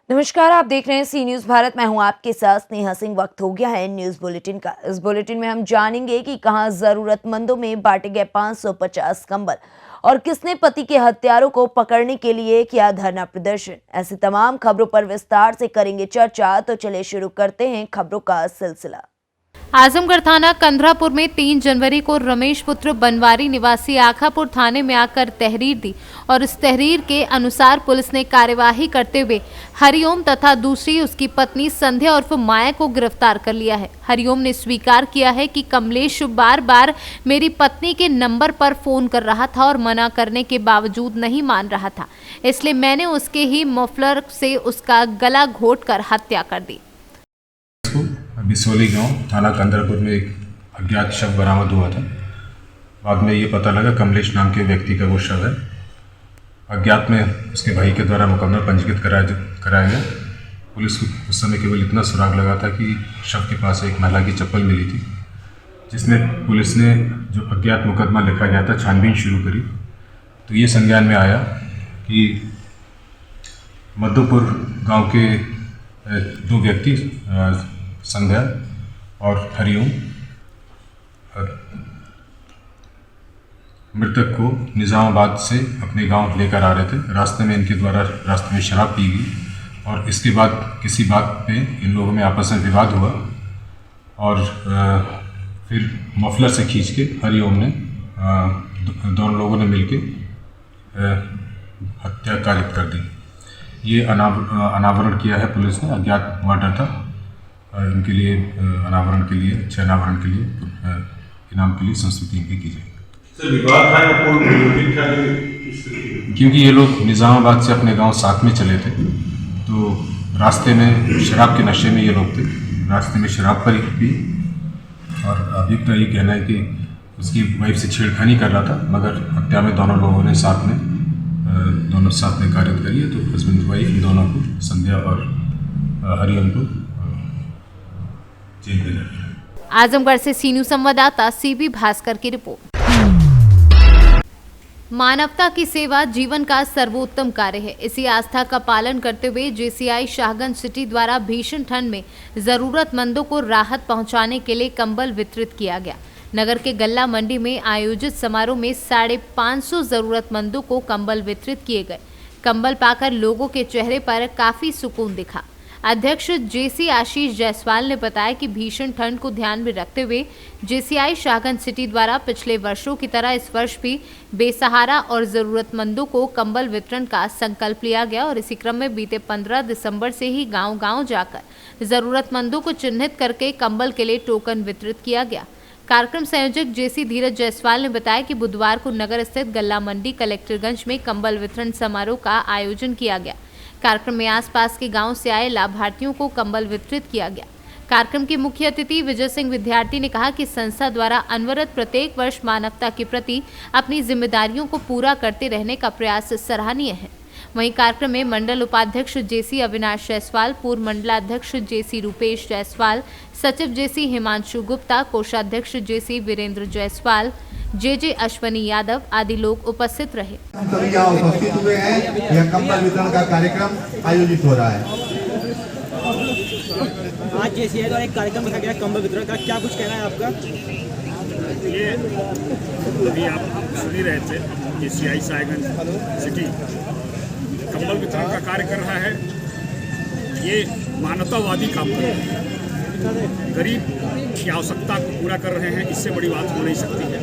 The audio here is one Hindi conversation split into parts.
नमस्कार, आप देख रहे हैं सी न्यूज भारत। मैं हूं आपके साथ स्नेहा सिंह। वक्त हो गया है न्यूज बुलेटिन का। इस बुलेटिन में हम जानेंगे कि कहां जरूरतमंदों में बांटे गए 550 कंबल और किसने पति के हत्यारों को पकड़ने के लिए किया धरना प्रदर्शन। ऐसी तमाम खबरों पर विस्तार से करेंगे चर्चा। तो चलिए शुरू करते हैं खबरों का सिलसिला। आजमगढ़ थाना कंधरापुर में 3 जनवरी को रमेश पुत्र बनवारी निवासी आखापुर थाने में आकर तहरीर दी और इस तहरीर के अनुसार पुलिस ने कार्यवाही करते हुए हरिओम तथा दूसरी उसकी पत्नी संध्या उर्फ माया को गिरफ्तार कर लिया है। हरिओम ने स्वीकार किया है कि कमलेश बार बार मेरी पत्नी के नंबर पर फोन कर रहा था और मना करने के बावजूद नहीं मान रहा था, इसलिए मैंने उसके ही मफलर से उसका गला घोंटकर हत्या कर दी। बिसोली गांव थाना कंधरापुर में एक अज्ञात शव बरामद हुआ था। बाद में ये पता लगा कमलेश नाम के व्यक्ति का वो शव है। अज्ञात में उसके भाई के द्वारा मुकदमा पंजीकृत कराया गया। पुलिस को उस समय केवल इतना सुराग लगा था कि शव के पास एक महिला की चप्पल मिली थी, जिसमें पुलिस ने जो अज्ञात मुकदमा लिखा गया था छानबीन शुरू करी तो ये संज्ञान में आया कि मधुपुर गाँव के 2 व्यक्ति संध्या और हरिओम मृतक को निज़ामाबाद से अपने गांव लेकर आ रहे थे। रास्ते में इनके द्वारा रास्ते में शराब पी गई और इसके बाद किसी बात पे इन लोगों में आपस में विवाद हुआ और फिर मफलर से खींच के हरिओम ने दोनों लोगों ने मिलकर हत्या कारित कर दी। ये अनावरण किया है पुलिस ने। अज्ञात मर्डर था। इनके लिए अनावरण के लिए अनावरण के लिए इनाम के लिए संस्तुति इनकी की जाएगी। क्योंकि ये लोग निज़ामाबाद से अपने गांव साथ में चले थे तो रास्ते में शराब के नशे में ये लोग थे। रास्ते में शराब पर पी और अभियुक्त का ये कहना है कि उसकी वाइफ से छेड़खानी कर रहा था, मगर हत्या में दोनों लोगों ने साथ में कार्य करी है। तो हस्बैंड वाइफ दोनों को, संध्या और हरिओम को जेल भेजा गया। आजमगढ़ से सी न्यूज संवाददाता सीबी भास्कर की रिपोर्ट। मानवता की सेवा जीवन का सर्वोत्तम कार्य है। इसी आस्था का पालन करते हुए जेसीआई शाहगंज सिटी द्वारा भीषण ठंड में जरूरतमंदों को राहत पहुंचाने के लिए कंबल वितरित किया गया। नगर के गल्ला मंडी में आयोजित समारोह में 550 जरूरतमंदों को कंबल वितरित किए गए। कंबल पाकर लोगों के चेहरे पर काफी सुकून दिखा। अध्यक्ष जेसी आशीष जायसवाल ने बताया कि भीषण ठंड को ध्यान में रखते हुए जेसीआई शाहगंज सिटी द्वारा पिछले वर्षों की तरह इस वर्ष भी बेसहारा और जरूरतमंदों को कंबल वितरण का संकल्प लिया गया और इसी क्रम में बीते 15 दिसंबर से ही गांव-गांव जाकर जरूरतमंदों को चिन्हित करके कंबल के लिए टोकन वितरित किया गया। कार्यक्रम संयोजक जेसी धीरज जायसवाल ने बताया कि बुधवार को नगर स्थित गल्ला मंडी कलेक्टरगंज में कंबल वितरण समारोह का आयोजन किया गया। कार्यक्रम में आसपास के गांव से आए लाभार्थियों को कंबल वितरित किया गया। कार्यक्रम के मुख्य अतिथि विजय सिंह विद्यार्थी ने कहा कि संस्था द्वारा अनवरत प्रत्येक वर्ष मानवता के प्रति अपनी जिम्मेदारियों को पूरा करते रहने का प्रयास सराहनीय है। वहीं कार्यक्रम में मंडल उपाध्यक्ष जेसी अविनाश जायसवाल, पूर्व मंडलाध्यक्ष जेसी रूपेश जायसवाल, सचिव जेसी हिमांशु गुप्ता, कोषाध्यक्ष जेसी वीरेंद्र जायसवाल, जे अश्वनी यादव आदि लोग उपस्थित रहे। सभी यहाँ उपस्थित हुए हैं। यह कंबल वितरण का कार्यक्रम आयोजित हो रहा है। आज जेसीआई द्वारा एक कार्यक्रम रखा गया कंबल वितरण का, क्या कुछ कहना है आपका? ये अभी आप सुन ही रहे थे, जेसीआई शाहगंज सिटी कंबल वितरण का कार्य कर रहा है। ये मानवतावादी काम कर रहा है, गरीब की आवश्यकता को पूरा कर रहे हैं। इससे बड़ी बात हो नहीं सकती है।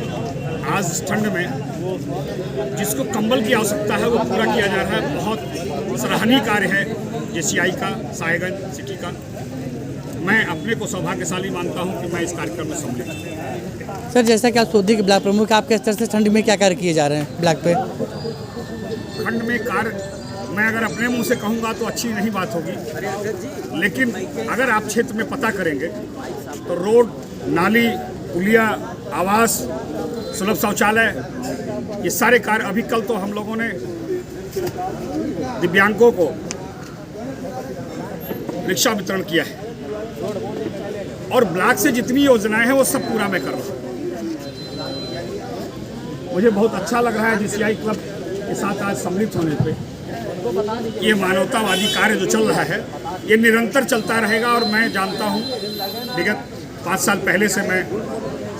आज इस ठंड में जिसको कंबल की आवश्यकता है वो पूरा किया जा रहा है। बहुत सराहनीय कार्य है जेसीआई का, शाहगंज सिटी का। मैं अपने को सौभाग्यशाली मानता हूं कि मैं इस कार्यक्रम में सम्मिलित हूं। सर, जैसा कि आप सोधी के ब्लॉक प्रमुख, आपके स्तर से ठंड में क्या कार्य किए जा रहे हैं ब्लॉक पे? ठंड में कार्य मैं अगर अपने मुंह से कहूँगा तो अच्छी नहीं बात होगी, लेकिन अगर आप क्षेत्र में पता करेंगे तो रोड, नाली, पुलिया, आवास, सुलभ शौचालय, ये सारे कार्य। अभी कल तो हम लोगों ने दिव्यांगों को रिक्शा वितरण किया है और ब्लॉक से जितनी योजनाएं हैं वो सब पूरा मैं कर रहा हूँ। मुझे बहुत अच्छा लग रहा है जेसीआई क्लब के साथ आज सम्मिलित होने पे। ये मानवतावादी कार्य जो चल रहा है ये निरंतर चलता रहेगा। और मैं जानता हूँ, विगत 5 साल पहले से मैं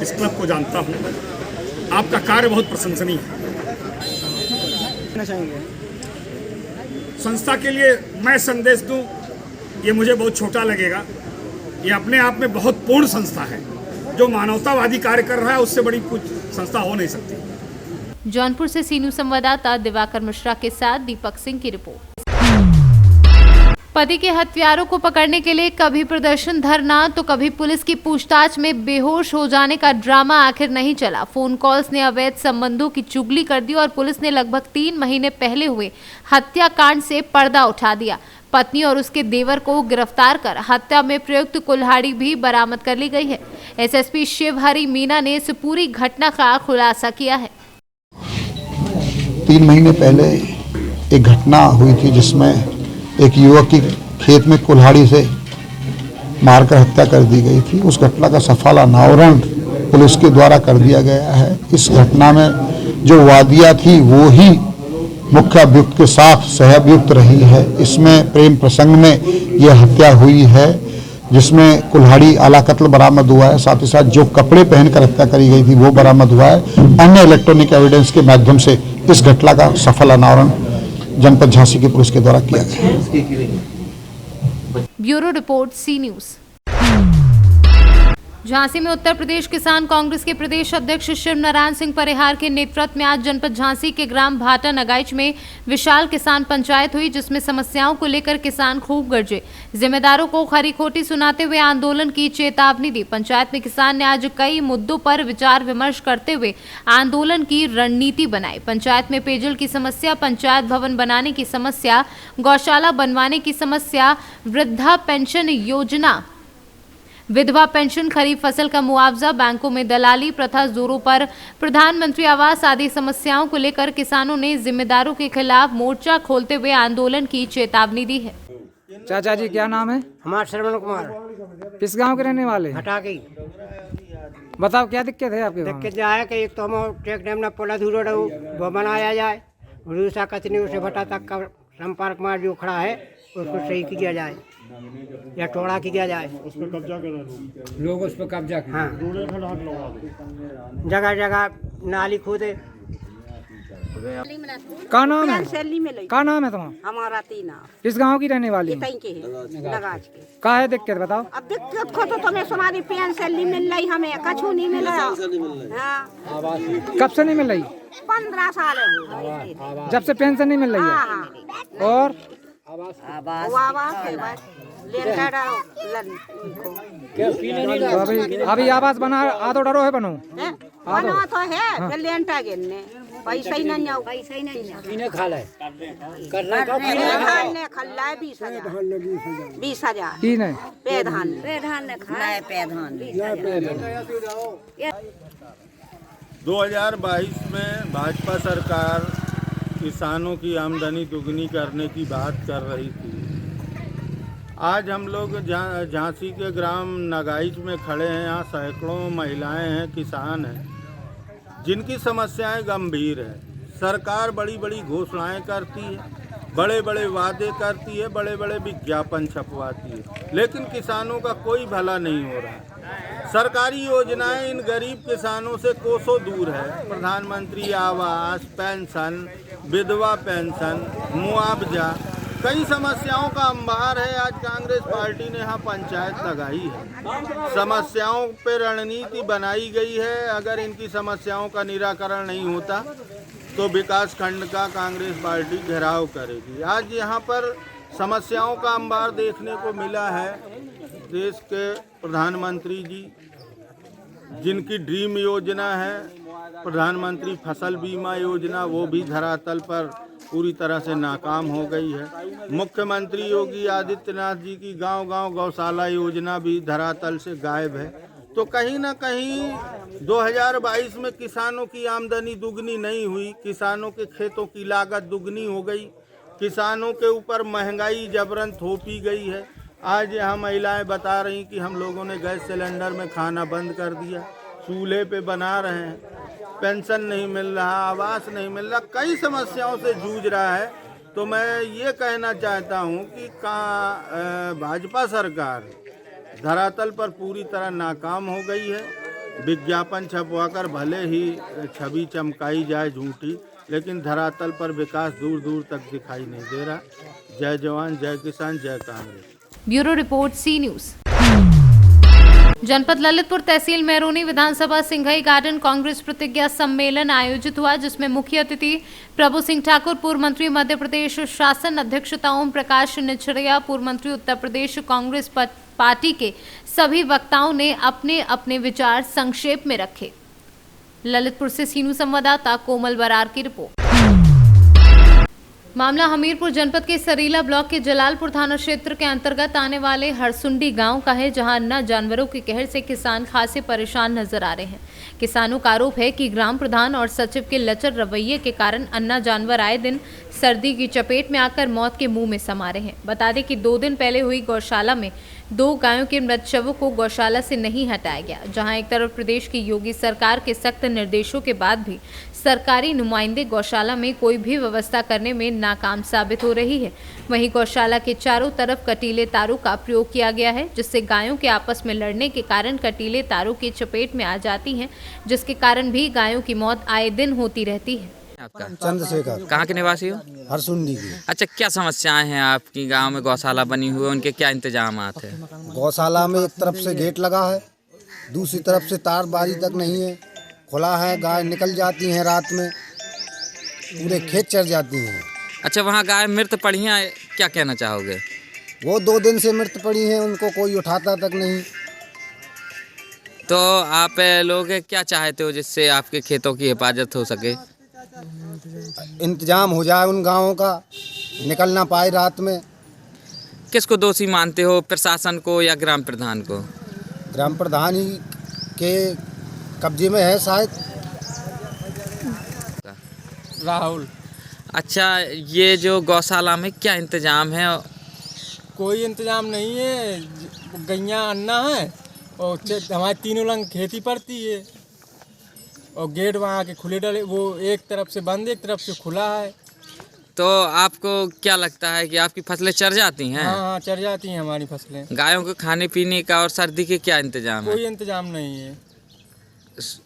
इस क्लब को जानता हूँ। आपका कार्य बहुत प्रशंसनीय है। संस्था के लिए मैं संदेश दूं, ये मुझे बहुत छोटा लगेगा। ये अपने आप में बहुत पूर्ण संस्था है। जो मानवतावादी कार्य कर रहा है उससे बड़ी कुछ संस्था हो नहीं सकती। जौनपुर से सी न्यूज़ संवाददाता दिवाकर मिश्रा के साथ दीपक सिंह की रिपोर्ट। पति के हत्यारों को पकड़ने के लिए कभी प्रदर्शन, धरना तो कभी पुलिस की पूछताछ में बेहोश हो जाने का ड्रामा आखिर नहीं चला। फोन कॉल्स ने अवैध संबंधों की चुगली कर दी और पुलिस ने लगभग 3 महीने पहले हुए हत्याकांड से पर्दा उठा दिया। पत्नी और उसके देवर को गिरफ्तार कर हत्या में प्रयुक्त कुल्हाड़ी भी बरामद कर ली गई है। एसएसपी शिवहरी मीना ने इस पूरी घटना का खुलासा किया है। 3 महीने पहले एक घटना हुई थी जिसमें एक युवक की खेत में कुल्हाड़ी से मारकर हत्या कर दी गई थी। उस घटना का सफल अनावरण पुलिस के द्वारा कर दिया गया है। इस घटना में जो वादिया थी वो ही मुख्य अभियुक्त के साथ सहअभियुक्त रही है। इसमें प्रेम प्रसंग में यह हत्या हुई है जिसमें कुल्हाड़ी आला कत्ल बरामद हुआ है। साथ ही साथ जो कपड़े पहनकर हत्या करी गई थी वो बरामद हुआ है। अन्य इलेक्ट्रॉनिक एविडेंस के माध्यम से इस घटना का सफल अनावरण जनपद झांसी की पुलिस के द्वारा किया गया। ब्यूरो रिपोर्ट, सी न्यूज़। झांसी में उत्तर प्रदेश किसान कांग्रेस के प्रदेश अध्यक्ष शिव नारायण सिंह परिहार के नेतृत्व में आज जनपद झांसी के ग्राम भाटा नगाइच में विशाल किसान पंचायत हुई, जिसमें समस्याओं को लेकर किसान खूब गरजे। जिम्मेदारों को खरी खोटी सुनाते हुए आंदोलन की चेतावनी दी। पंचायत में किसान ने आज कई मुद्दों पर विचार विमर्श करते हुए आंदोलन की रणनीति बनाई। पंचायत में पेयजल की समस्या, पंचायत भवन बनाने की समस्या, गौशाला बनवाने की समस्या, वृद्धा पेंशन योजना, विधवा पेंशन, खरीफ फसल का मुआवजा, बैंकों में दलाली प्रथा जोरों पर, प्रधानमंत्री आवास आदि समस्याओं को लेकर किसानों ने जिम्मेदारों के खिलाफ मोर्चा खोलते हुए आंदोलन की चेतावनी दी है। चाचा जी क्या नाम है? हमारा श्रवण कुमार, किस गांव के रहने वाले? हटा गई। बताओ क्या दिक्कत है आपके गांव में? दिक्कत यह है कि एक तो हम ट्रैक डैम पुल अधूरा रहू वो बनाया जाए, रूसा कचनी उसे भटा तक का संपर्क मार्ग जो खड़ा है उसको सही किया जाए या टोड़ा किया जाए। उस पर कब्जा कर लोग उस पर कब्जा कर, हाँ, जगह जगह नाली खोदे। का नाम है? सैलरी में लई। का नाम है तुम्हारा? हमारा तीना किस गांव की रहने वाली है? तई के है, लगाज के। का है दिक्कत बताओ? अब दिक्कत को तो तुम्हें सुनारी पेन सैलरी मिल रही, हमें कछु नहीं मिल रहा। हाँ, कब से नहीं मिल रही? 15 साल हो। जब से पेंशन नहीं मिल रही है। हाँ, और आवास है बस। लेकर अभी आवास बना आधो डरो है बनो बना तो है, फिर लेंटा गिरने पैसा ही नहीं आओ, पैसा ही नहीं इन्हें खाला है करना का ने खल्ला है 20,000 की नहीं पेधान ने खाया है। पेधान 2022 में भाजपा सरकार किसानों की आमदनी दुगनी करने की बात कर रही थी। आज हम लोग झांसी के ग्राम नगाइच में खड़े हैं। यहाँ सैकड़ों महिलाएं हैं, किसान हैं, जिनकी समस्याएं गंभीर है। सरकार बड़ी बड़ी घोषणाएं करती है, बड़े बड़े वादे करती है, बड़े बड़े विज्ञापन छपवाती है, लेकिन किसानों का कोई भला नहीं हो रहा। सरकारी योजनाएं इन गरीब किसानों से कोसों दूर है। प्रधानमंत्री आवास, पेंशन, विधवा पेंशन, मुआवजा, कई समस्याओं का अंबार है। आज कांग्रेस पार्टी ने यहाँ पंचायत लगाई है, समस्याओं पर रणनीति बनाई गई है। अगर इनकी समस्याओं का निराकरण नहीं होता तो विकास खंड का कांग्रेस पार्टी घेराव करेगी। आज यहाँ पर समस्याओं का अंबार देखने को मिला है। देश के प्रधानमंत्री जी, जिनकी ड्रीम योजना है प्रधानमंत्री फसल बीमा योजना, वो भी धरातल पर पूरी तरह से नाकाम हो गई है। मुख्यमंत्री योगी आदित्यनाथ जी की गांव-गांव गौशाला योजना भी धरातल से गायब है। तो कहीं ना कहीं 2022 में किसानों की आमदनी दुगनी नहीं हुई, किसानों के खेतों की लागत दुगनी हो गई, किसानों के ऊपर महंगाई जबरन थोपी गई है। आज यहाँ महिलाएं बता रही कि हम लोगों ने गैस सिलेंडर में खाना बंद कर दिया, चूल्हे पे बना रहे हैं, पेंशन नहीं मिल रहा, आवास नहीं मिल रहा, कई समस्याओं से जूझ रहा है। तो मैं ये कहना चाहता हूँ कि भाजपा सरकार धरातल पर पूरी तरह नाकाम हो गई है। विज्ञापन छपवाकर भले ही छवि चमकाई जाए झूठी, लेकिन धरातल पर विकास दूर दूर तक दिखाई नहीं दे रहा। जय जवान, जय किसान, जय कांग्रेस। ब्यूरो रिपोर्ट, सी न्यूज़। जनपद ललितपुर तहसील मैरोनी विधानसभा सिंघई गार्डन कांग्रेस प्रतिज्ञा सम्मेलन आयोजित हुआ, जिसमें मुख्य अतिथि प्रभु सिंह ठाकुर, पूर्व मंत्री मध्य प्रदेश शासन अध्यक्षता ओम प्रकाश निछड़िया, पूर्व मंत्री उत्तर प्रदेश कांग्रेस पार्टी के सभी वक्ताओं ने अपने अपने विचार संक्षेप में रखे। ललितपुर से सीनू संवाददाता कोमल बरार की रिपोर्ट। मामला हमीरपुर जनपद के सरीला ब्लॉक के जलालपुर थाना क्षेत्र के अंतर्गत आने वाले हरसुंडी गांव का है, जहां अन्ना जानवरों के कहर से किसान खासे परेशान नजर आ रहे हैं। किसानों का आरोप है कि ग्राम प्रधान और सचिव के लचर रवैये के कारण अन्ना जानवर आए दिन सर्दी की चपेट में आकर मौत के मुंह में समा रहे हैं। बता दें कि 2 दिन पहले हुई गौशाला में 2 गायों के मृत शवों को गौशाला से नहीं हटाया गया, जहां एक तरफ प्रदेश की योगी सरकार के सख्त निर्देशों के बाद भी सरकारी नुमाइंदे गौशाला में कोई भी व्यवस्था करने में नाकाम साबित हो रही है। वहीं गौशाला के चारों तरफ कटीले तारों का प्रयोग किया गया है, जिससे गायों के आपस में लड़ने के कारण कटीले तारों की चपेट में आ जाती हैं, जिसके कारण भी गायों की मौत आए दिन होती रहती है। आपका चंद्रशेखर, कहाँ के निवासी हो? हरसुंडी की। अच्छा, क्या समस्याएं हैं आपकी गांव में? गौशाला बनी हुई है, उनके क्या इंतजामात है? गौशाला में एक तरफ से गेट लगा है, दूसरी तरफ से तार बारी तक नहीं है, खुला है। गाय निकल जाती हैं रात में, पूरे खेत चर जाती हैं। अच्छा, वहाँ गाय मृत पड़ी हैं, क्या कहना चाहोगे? वो 2 दिन से मृत पड़ी हैं, उनको कोई उठाता तक नहीं। तो आप लोग क्या चाहते हो जिससे आपके खेतों की हिफाजत हो सके? इंतजाम हो जाए उन गाँवों का, निकल ना पाए रात में। किसको दोषी मानते हो, प्रशासन को या ग्राम प्रधान को? ग्राम प्रधान ही के कब्जे में है शायद। राहुल। अच्छा, ये जो गौशाला में क्या इंतजाम है? कोई इंतजाम नहीं है, गैया अन्ना है और हमारे तीनों लंग खेती पड़ती है और गेट वहाँ के खुले डले, वो एक तरफ से बंद एक तरफ से खुला है। तो आपको क्या लगता है कि आपकी फसलें चर जाती हैं? हाँ, चर जाती हैं हमारी फसलें। गायों को खाने पीने का और सर्दी के क्या इंतजाम है? कोई इंतजाम नहीं है।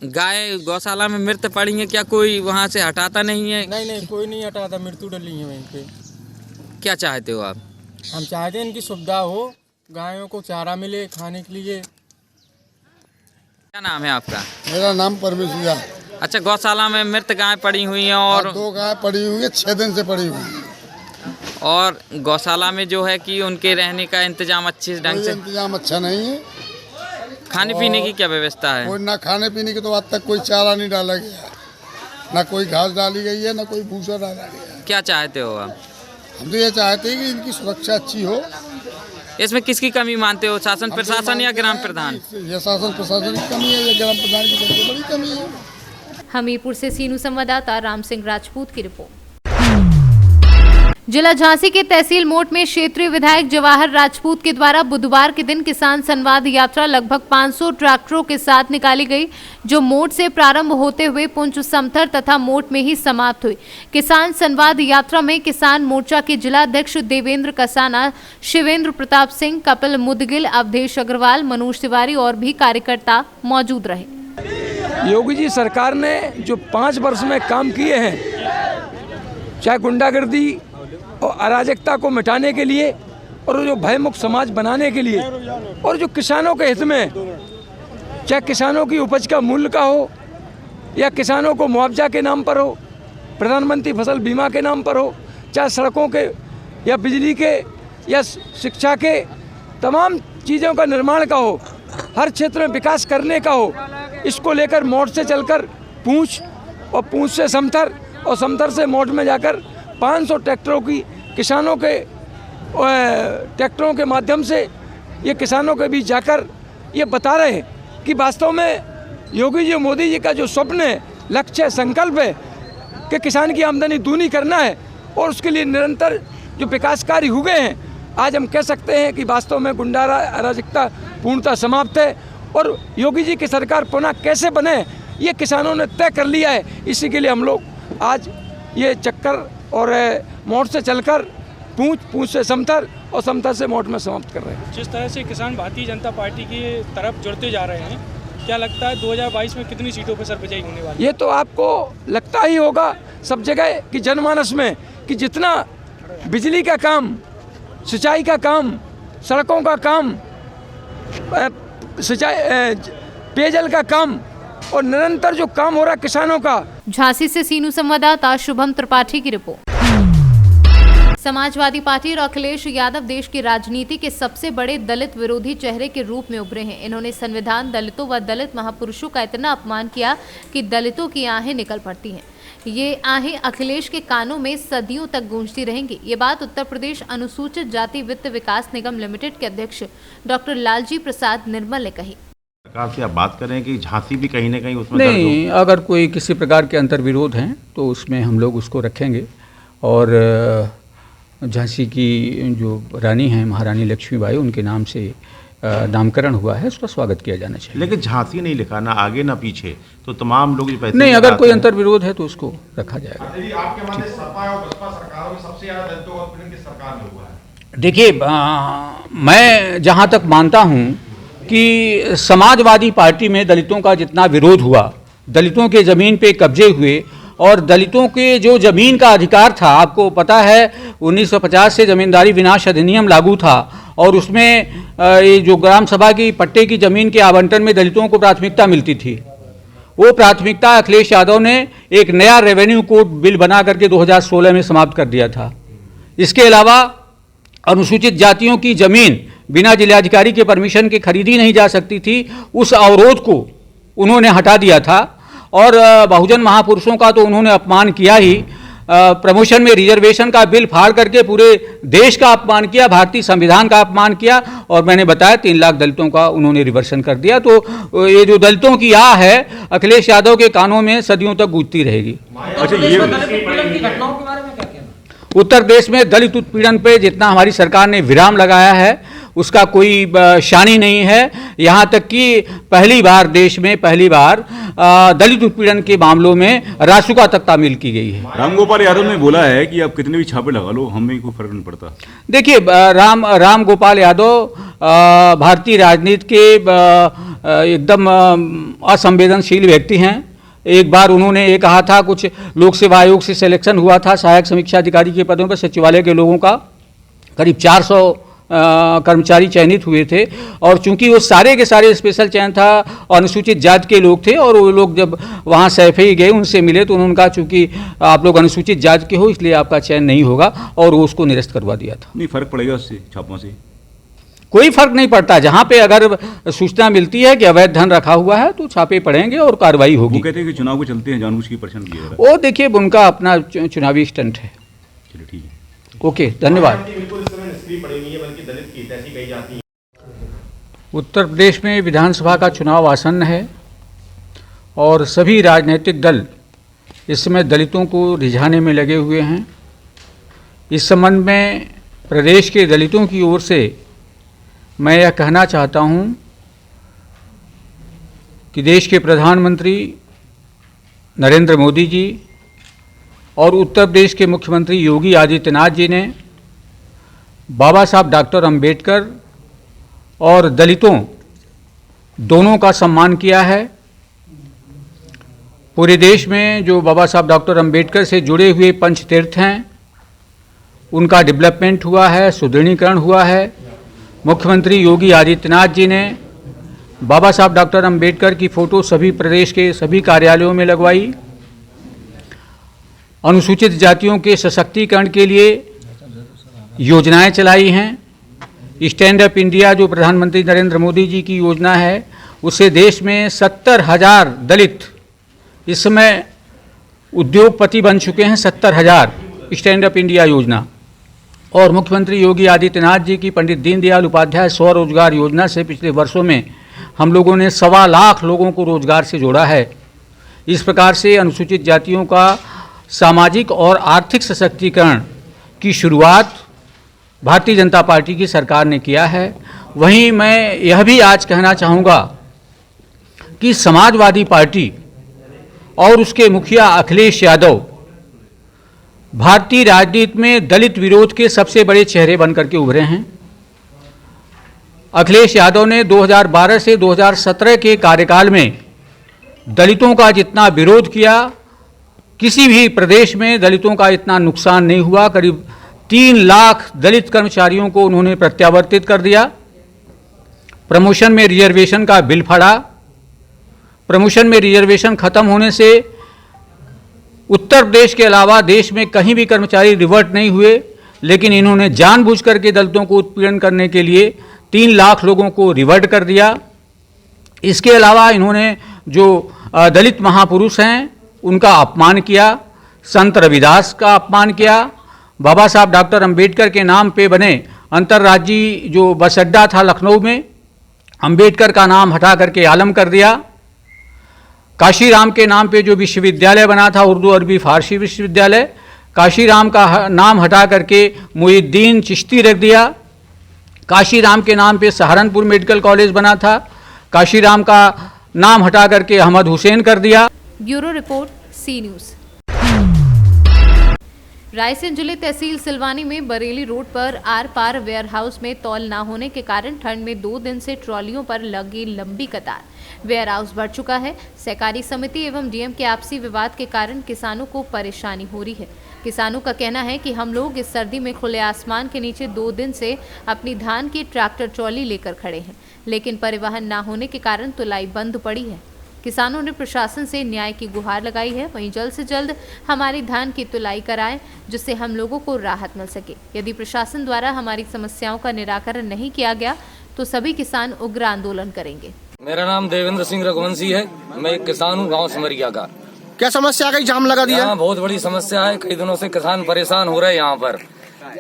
गाय गौशाला में मृत पड़ी है, क्या कोई वहाँ से हटाता नहीं है? नहीं, कोई नहीं हटाता, मृत्यु डली है वहीं पे। क्या चाहते हो आप? हम चाहते हैं इनकी सुविधा हो, गायों को चारा मिले खाने के लिए। क्या नाम है आपका? मेरा नाम परमेश्वरिया। अच्छा, गौशाला में मृत गाय पड़ी हुई हैं और 2 गाय पड़ी हुई है, 6 दिन से पड़ी हुई है। और गौशाला में जो है कि उनके रहने का इंतजाम अच्छे ढंग से? इंतजाम अच्छा नहीं है। खाने पीने की क्या व्यवस्था है? कोई ना खाने पीने की तो आज तक कोई चारा नहीं डाला गया, ना कोई घास डाली गई है, ना कोई भूसा डाला गया है। क्या चाहते हो आप? हम तो ये चाहते हैं कि इनकी सुरक्षा अच्छी हो। इसमें किसकी कमी मानते हो, शासन प्रशासन या ग्राम प्रधान? ये शासन प्रशासन की कमी है, ये ग्राम प्रधान की सबसे बड़ी कमी है। हमीरपुर से सीनू संवाददाता राम सिंह राजपूत की रिपोर्ट। जिला झांसी के तहसील मोट में क्षेत्रीय विधायक जवाहर राजपूत के द्वारा बुधवार के दिन किसान संवाद यात्रा लगभग 500 ट्रैक्टरों के साथ निकाली गई, जो मोट से प्रारंभ होते हुए पुंछ समथर तथा मोट में ही समाप्त हुई। किसान संवाद यात्रा में किसान मोर्चा के जिला अध्यक्ष देवेंद्र कसाना, शिवेंद्र प्रताप सिंह, कपिल मुदगिल, अवधेश अग्रवाल, मनोज तिवारी और भी कार्यकर्ता मौजूद रहे। योगी जी सरकार ने जो 5 वर्ष में काम किए हैं, चाहे गुंडागर्दी और अराजकता को मिटाने के लिए और जो भयमुक्त समाज बनाने के लिए, और जो किसानों के हित में, चाहे किसानों की उपज का मूल्य का हो या किसानों को मुआवजा के नाम पर हो, प्रधानमंत्री फसल बीमा के नाम पर हो, चाहे सड़कों के या बिजली के या शिक्षा के तमाम चीज़ों का निर्माण का हो, हर क्षेत्र में विकास करने का हो, इसको लेकर मोट से चलकर पूंछ और पूंछ से समथर और समथर से मोट में जाकर 500 ट्रैक्टरों की किसानों के ट्रैक्टरों के माध्यम से ये किसानों के बीच जाकर ये बता रहे हैं कि वास्तव में योगी जी मोदी जी का जो स्वप्न है, लक्ष्य है, संकल्प है कि किसान की आमदनी दूनी करना है और उसके लिए निरंतर जो विकास कार्य हुए हैं, आज हम कह सकते हैं कि वास्तव में गुंडा अराजकता पूर्णतः समाप्त है और योगी जी की सरकार पुनः कैसे बने ये किसानों ने तय कर लिया है। इसी के लिए हम लोग आज ये चक्कर और मोट से चलकर पूंछ से समतल और समतल से मोट में समाप्त कर रहे हैं। जिस तरह से किसान भारतीय जनता पार्टी की तरफ जुड़ते जा रहे हैं, क्या लगता है 2022 में कितनी सीटों पर सरपंचाई होने वाली है? ये तो आपको लगता ही होगा सब जगह कि जनमानस में कि जितना बिजली का काम, सिंचाई का काम, सड़कों का काम, सिंचाई पेयजल का काम और निरंतर जो काम हो रहा है किसानों का। झांसी से सीनू संवाददाता शुभम त्रिपाठी की रिपोर्ट। समाजवादी पार्टी और अखिलेश यादव देश की राजनीति के सबसे बड़े दलित विरोधी चेहरे के रूप में उभरे हैं। इन्होंने संविधान, दलितों व दलित महापुरुषों का इतना अपमान किया कि दलितों की आहें निकल पड़ती हैं। ये आहें अखिलेश के कानों में सदियों तक गूंजती रहेंगी। ये बात उत्तर प्रदेश अनुसूचित जाति वित्त विकास निगम लिमिटेड के अध्यक्ष डॉक्टर लालजी प्रसाद निर्मल ने कही। सरकार से आप बात करें कि झांसी भी कहीं ना कहीं उसमें नहीं, अगर कोई किसी प्रकार के अंतर्विरोध हैं तो उसमें हम लोग उसको रखेंगे और झांसी की जो रानी हैं महारानी लक्ष्मीबाई, उनके नाम से नामकरण हुआ है, उसका स्वागत किया जाना चाहिए। लेकिन झांसी नहीं लिखा, ना आगे ना पीछे, तो तमाम लोग पैसे नहीं, अगर कोई अंतर्विरोध है तो उसको रखा जाएगा। देखिए, मैं जहाँ तक मानता हूँ कि समाजवादी पार्टी में दलितों का जितना विरोध हुआ, दलितों के ज़मीन पे कब्जे हुए और दलितों के जो ज़मीन का अधिकार था, आपको पता है 1950 से ज़मींदारी विनाश अधिनियम लागू था और उसमें ये जो ग्राम सभा की पट्टे की ज़मीन के आवंटन में दलितों को प्राथमिकता मिलती थी। वो प्राथमिकता अखिलेश यादव ने एक नया रेवेन्यू कोड बिल बना करके 2016 में समाप्त कर दिया था। इसके अलावा अनुसूचित जातियों की ज़मीन बिना जिलाधिकारी के परमिशन के खरीदी नहीं जा सकती थी, उस अवरोध को उन्होंने हटा दिया था। और बहुजन महापुरुषों का तो उन्होंने अपमान किया ही, प्रमोशन में रिजर्वेशन का बिल फाड़ करके पूरे देश का अपमान किया, भारतीय संविधान का अपमान किया और मैंने बताया 3 लाख दलितों का उन्होंने रिवर्सन कर दिया। तो ये जो दलितों की आह है अखिलेश यादव के कानों में सदियों तक गूंजती रहेगी। उत्तर प्रदेश में दलित उत्पीड़न पे जितना हमारी सरकार ने विराम लगाया है उसका कोई शानी नहीं है। यहाँ तक कि पहली बार देश में दलित उत्पीड़न के मामलों में रासुका तक तामील की गई है। रामगोपाल यादव ने बोला है कि आप कितने भी छापे लगा लो, हमें कोई फर्क नहीं पड़ता। देखिए, रामगोपाल यादव भारतीय राजनीति के एकदम असंवेदनशील व्यक्ति हैं। एक बार उन्होंने ये कहा था, कुछ लोक सेवा आयोग से सिलेक्शन हुआ था सहायक समीक्षा अधिकारी के पदों पर सचिवालय के लोगों का, करीब 400 कर्मचारी चयनित हुए थे और चूंकि वो सारे के सारे स्पेशल चयन था और अनुसूचित जाति के लोग थे और वो लोग जब वहाँ सैफई गए उनसे मिले तो उन्होंने कहा चूंकि आप लोग अनुसूचित जाति के हो इसलिए आपका चयन नहीं होगा और वो उसको निरस्त करवा दिया था। नहीं फर्क पड़ेगा उससे, छापों से कोई फर्क नहीं पड़ता। जहाँ पे अगर सूचना मिलती है कि अवैध धन रखा हुआ है तो छापे पड़ेंगे और कार्रवाई होगी। वो कहते हैं कि चुनाव को चलते हैं जानबूझ के परेशान किया। वो देखिए, उनका अपना चुनावी स्टंट है। चलिए ठीक है, ओके, धन्यवाद। उत्तर प्रदेश में विधानसभा का चुनाव आसन्न है और सभी राजनीतिक दल इस समय दलितों को रिझाने में लगे हुए हैं। इस संबंध में प्रदेश के दलितों की ओर से मैं यह कहना चाहता हूं कि देश के प्रधानमंत्री नरेंद्र मोदी जी और उत्तर प्रदेश के मुख्यमंत्री योगी आदित्यनाथ जी ने बाबा साहब डॉक्टर अंबेडकर और दलितों दोनों का सम्मान किया है। पूरे देश में जो बाबा साहब डॉक्टर अंबेडकर से जुड़े हुए पंचतीर्थ हैं उनका डेवलपमेंट हुआ है, सुदृढ़ीकरण हुआ है। मुख्यमंत्री योगी आदित्यनाथ जी ने बाबा साहब डॉक्टर अंबेडकर की फ़ोटो सभी प्रदेश के सभी कार्यालयों में लगवाई। अनुसूचित जातियों के सशक्तिकरण के लिए योजनाएं चलाई हैं। स्टैंड अप इंडिया जो प्रधानमंत्री नरेंद्र मोदी जी की योजना है उससे देश में 70,000 दलित इस समय उद्योगपति बन चुके हैं। 70,000 स्टैंड अप इंडिया योजना और मुख्यमंत्री योगी आदित्यनाथ जी की पंडित दीनदयाल उपाध्याय स्वरोजगार योजना से पिछले वर्षों में हम लोगों ने 1.25 लाख लोगों को रोजगार से जोड़ा है। इस प्रकार से अनुसूचित जातियों का सामाजिक और आर्थिक सशक्तिकरण की शुरुआत भारतीय जनता पार्टी की सरकार ने किया है। वहीं मैं यह भी आज कहना चाहूँगा कि समाजवादी पार्टी और उसके मुखिया अखिलेश यादव भारतीय राजनीति में दलित विरोध के सबसे बड़े चेहरे बनकर के उभरे हैं। अखिलेश यादव ने 2012 से 2017 के कार्यकाल में दलितों का जितना विरोध किया, किसी भी प्रदेश में दलितों का इतना नुकसान नहीं हुआ। करीब 3 लाख दलित कर्मचारियों को उन्होंने प्रत्यावर्तित कर दिया। प्रमोशन में रिजर्वेशन का बिल फड़ा। प्रमोशन में रिजर्वेशन खत्म होने से उत्तर प्रदेश के अलावा देश में कहीं भी कर्मचारी रिवर्ट नहीं हुए, लेकिन इन्होंने जानबूझकर के दलितों को उत्पीड़न करने के लिए 3 लाख लोगों को रिवर्ट कर दिया। इसके अलावा इन्होंने जो दलित महापुरुष हैं उनका अपमान किया, संत रविदास का अपमान किया, बाबा साहब डॉक्टर अंबेडकर के नाम पे बने अंतर्राज्यीय जो बस अड्डा था लखनऊ में, अंबेडकर का नाम हटा करके आलम कर दिया। काशीराम के नाम पे जो विश्वविद्यालय बना था, उर्दू अरबी फारसी विश्वविद्यालय, काशीराम का नाम हटा करके मुहिद्दीन चिश्ती रख दिया। काशीराम के नाम पे सहारनपुर मेडिकल कॉलेज बना था, काशीराम का नाम हटा करके अहमद हुसैन कर दिया। ब्यूरो रिपोर्ट, सी न्यूज़। रायसेन जिले तहसील सिलवानी में बरेली रोड पर आर पार वेयरहाउस में तौल न होने के कारण ठंड में 2 दिन से ट्रॉलियों पर लगी लंबी कतार। वेयरहाउस भर चुका है। सहकारी समिति एवं डीएम के आपसी विवाद के कारण किसानों को परेशानी हो रही है। किसानों का कहना है कि हम लोग इस सर्दी में खुले आसमान के नीचे 2 दिन से अपनी धान की ट्रैक्टर ट्रॉली लेकर खड़े हैं, लेकिन परिवहन न होने के कारण तुलाई बंद पड़ी है। किसानों ने प्रशासन से न्याय की गुहार लगाई है। वहीं जल्द से जल्द हमारी धान की तुलाई कराएं, जिससे हम लोगों को राहत मिल सके। यदि प्रशासन द्वारा हमारी समस्याओं का निराकरण नहीं किया गया तो सभी किसान उग्र आंदोलन करेंगे। मेरा नाम देवेंद्र सिंह रघुवंशी है। मैं एक किसान हूँ गाँव सिमरिया का। क्या समस्या का जाम लगा दिया? यहाँ बहुत बड़ी समस्या है। कई दिनों से किसान परेशान हो रहे हैं।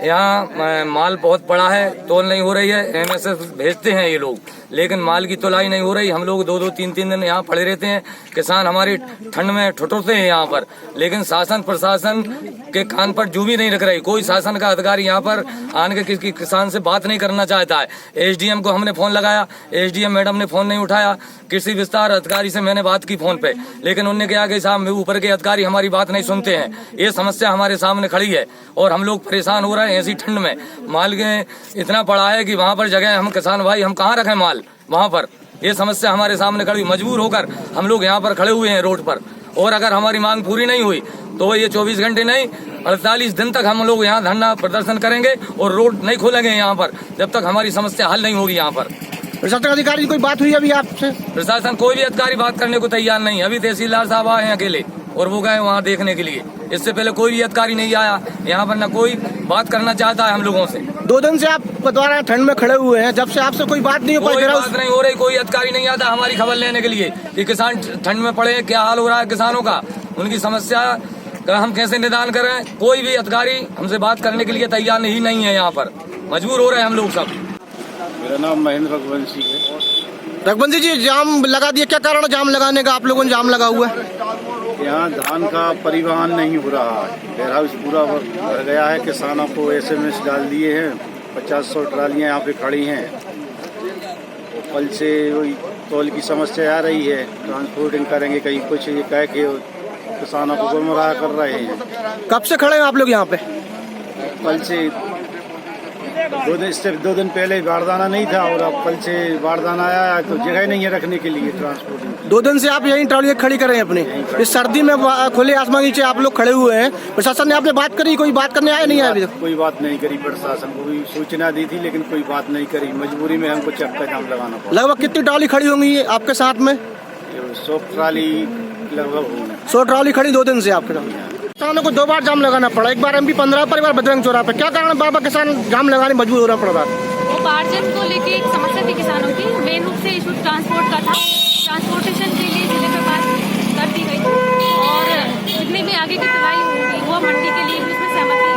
यहाँ माल बहुत पड़ा है, तोल नहीं हो रही है। एमएसएफ भेजते हैं ये लोग, लेकिन माल की तुलाई नहीं हो रही। हम लोग 2-2, 3-3 दिन यहाँ पड़े रहते हैं। किसान हमारी ठंड में ठुठुरते हैं यहाँ पर, लेकिन शासन प्रशासन के कान पर जू भी नहीं रख रही। कोई शासन का अधिकारी यहाँ पर आने के किसी किसान से बात नहीं करना चाहता है। एसडीएम को हमने फोन लगाया, एसडीएम मैडम ने फोन नहीं उठाया। कृषि विस्तार अधिकारी से मैंने बात की फोन पे, लेकिन उन्होंने कहा कि साहब ऊपर के अधिकारी हमारी बात नहीं सुनते हैं। ये समस्या हमारे सामने खड़ी है और हम लोग परेशान हो रहे हैं। ऐसी ठंड में माल के इतना पड़ा है कि वहाँ पर जगह हम किसान भाई हम कहाँ रखें माल वहाँ पर। ये समस्या हमारे सामने खड़ी, मजबूर होकर हम लोग यहाँ पर खड़े हुए हैं रोड पर। और अगर हमारी मांग पूरी नहीं हुई तो ये 24 घंटे नहीं 48 दिन तक हम लोग यहाँ धरना प्रदर्शन करेंगे और रोड नहीं खोलेंगे यहाँ पर जब तक हमारी समस्या हल नहीं होगी। यहाँ पर प्रशासन अधिकारी की कोई बात हुई अभी आपसे? प्रशासन कोई भी अधिकारी बात करने को तैयार नहीं। अभी तहसीलदार साहब आए हैं अकेले और वो गए वहाँ देखने के लिए। इससे पहले कोई भी अधिकारी नहीं आया यहाँ पर, न कोई बात करना चाहता है हम लोगों से। 2 दिन से आप द्वारा ठंड में खड़े हुए हैं, जब से आपसे कोई बात नहीं हो पाई? कोई बात नहीं हो रही, कोई अधिकारी नहीं आता हमारी खबर लेने के लिए कि किसान ठंड में पड़े, क्या हाल हो रहा है किसानों का, उनकी समस्या का हम कैसे निदान करें। कोई भी अधिकारी हमसे बात करने के लिए तैयार नहीं है। यहाँ पर मजबूर हो रहे हैं हम लोग सब। मेरा नाम महेंद्र रघुवंशी है। रघुवंशी जी, जाम लगा दिया, क्या कारण जाम लगाने का? आप लोगों ने जाम लगा हुआ है। यहाँ धान का परिवहन नहीं हो रहा है। वेयरहाउस पूरा भर गया है। किसानों को SMS डाल दिए हैं। 50-100 ट्रालियाँ यहाँ पे खड़ी हैं। कल से वही तौल की समस्या आ रही है। ट्रांसपोर्टिंग करेंगे कहीं कुछ, ये कह के किसानों को गुमराह कर रहे हैं। कब से खड़े हैं आप लोग यहाँ पे? कल से 2 दिन पहले बारदाना नहीं था और अब कल से बारदाना आया है तो जगह नहीं है रखने के लिए ट्रांसपोर्टिंग। 2 दिन से आप यही ट्रॉली खड़ी कर रहे हैं अपने? इस सर्दी में खुले आसमान नीचे आप लोग खड़े हुए हैं। प्रशासन ने आपने बात करी? कोई बात करने आया नहीं आया अभी तक? कोई बात नहीं करी। प्रशासन को भी सूचना दी थी लेकिन कोई बात नहीं करी। मजबूरी में हमको चक्का जाम लगाना पड़ा। लगभग कितनी ट्रॉली खड़ी होंगी आपके साथ में? 100 ट्राली लगभग। 100 ट्रॉली खड़ी 2 दिन से आपके साथ? किसानों को 2 बार जाम लगाना पड़ा, एक बार MP15 पर, एक बार बजरंग चौराहा पर। क्या कारण बार-बार किसान जाम लगाने मजबूर होना पड़ रहा? वो उपार्जन को लेके एक समस्या थी किसानों की। मेन रूप से इशू ट्रांसपोर्ट का था। ट्रांसपोर्टेशन के लिए जिले में बात कर दी गई और जितनी भी आगे की तुलाई होगी वो मंडी के लिए भी इसमें सहमति।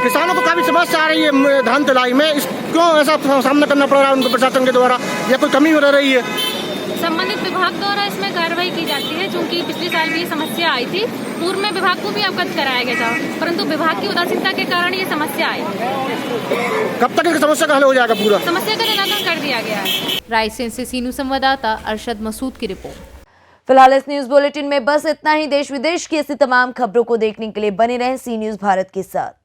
किसानों को काफी समस्या आ रही है धान तुलाई में, क्यों ऐसा सामना करना पड़ रहा है उनको प्रशासन के द्वारा, या कोई कमी हो रही है? संबंधित विभाग द्वारा इसमें कार्रवाई की जाती है, क्योंकि पिछले साल भी ये समस्या आई थी। पूर्व में विभाग को भी अवगत कराया गया था, परंतु विभाग की उदासीनता के कारण ये समस्या आई। कब तक इस समस्या का हल हो जाएगा? पूरा समस्या का निराकरण कर दिया गया है। रायसेन से सीनू संवाददाता अरशद मसूद की रिपोर्ट। फिलहाल इस न्यूज बुलेटिन में बस इतना ही। देश विदेश की ऐसी तमाम खबरों को देखने के लिए बने रहें सी न्यूज भारत के साथ।